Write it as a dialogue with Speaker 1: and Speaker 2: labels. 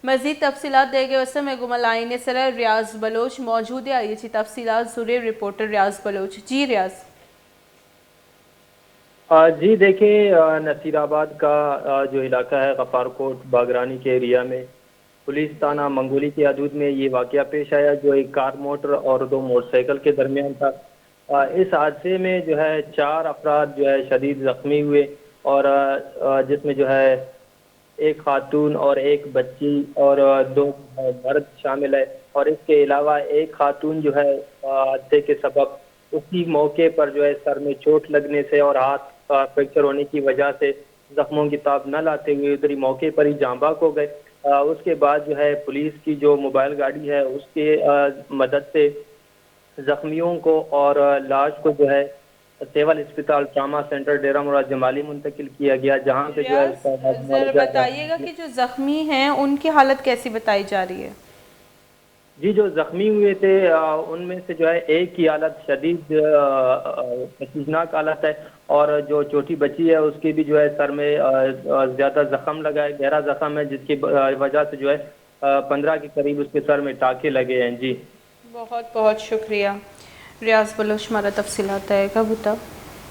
Speaker 1: مزید تفصیلات دے گئے اس میں گمل آئین سرا ریاض بلوچ موجود ہے. آئیے چی تفصیلات زورے رپورٹر ریاض بلوچ. جی ریاض.
Speaker 2: جی دیکھیں، نصیر آباد کا جو علاقہ ہے غفار کوٹ باگرانی کے ایریا میں پولیس تھانہ منگولی کی حدود میں یہ واقعہ پیش آیا جو ایک کار موٹر اور دو موٹر سائیکل کے درمیان تھا. اس حادثے میں جو ہے 4 افراد جو ہے شدید زخمی ہوئے اور جس میں جو ہے ایک خاتون اور ایک بچی اور 2 مرد شامل ہے. اور اس کے علاوہ ایک خاتون جو ہے حادثے کے سبب اسی موقع پر جو ہے سر میں چوٹ لگنے سے اور ہاتھ فریکچر ہونے کی وجہ سے زخموں کی تاب نہ لاتے ہوئے ادھر ہی موقع پر ہی جاں بحق ہو گئے. اس کے بعد جو ہے پولیس کی جو موبائل گاڑی ہے اس کے مدد سے زخمیوں کو اور لاش کو جو ہے سیول اسپتال ٹراما سینٹر ڈیرہ مراد جمالی منتقل کیا گیا، جہاں پہ جو ہے اس کا
Speaker 1: ریاض ذرا
Speaker 2: معالجہ
Speaker 1: بتائیے گا کہ جو زخمی ہیں ان کی حالت کیسی بتائی جا رہی ہے؟
Speaker 2: جی جو زخمی ہوئے تھے ان میں سے جو ہے ایک کی حالت شدید تشویشناک حالت ہے اور جو چھوٹی بچی ہے اس کی بھی جو ہے سر میں زیادہ زخم لگا ہے، گہرا زخم ہے جس کی وجہ سے جو ہے 15 کے قریب اس کے سر میں ٹانکے لگے ہیں. جی
Speaker 1: بہت بہت شکریہ ریاض بلوچ. ہمارا تفصیلات ہے گا بتا.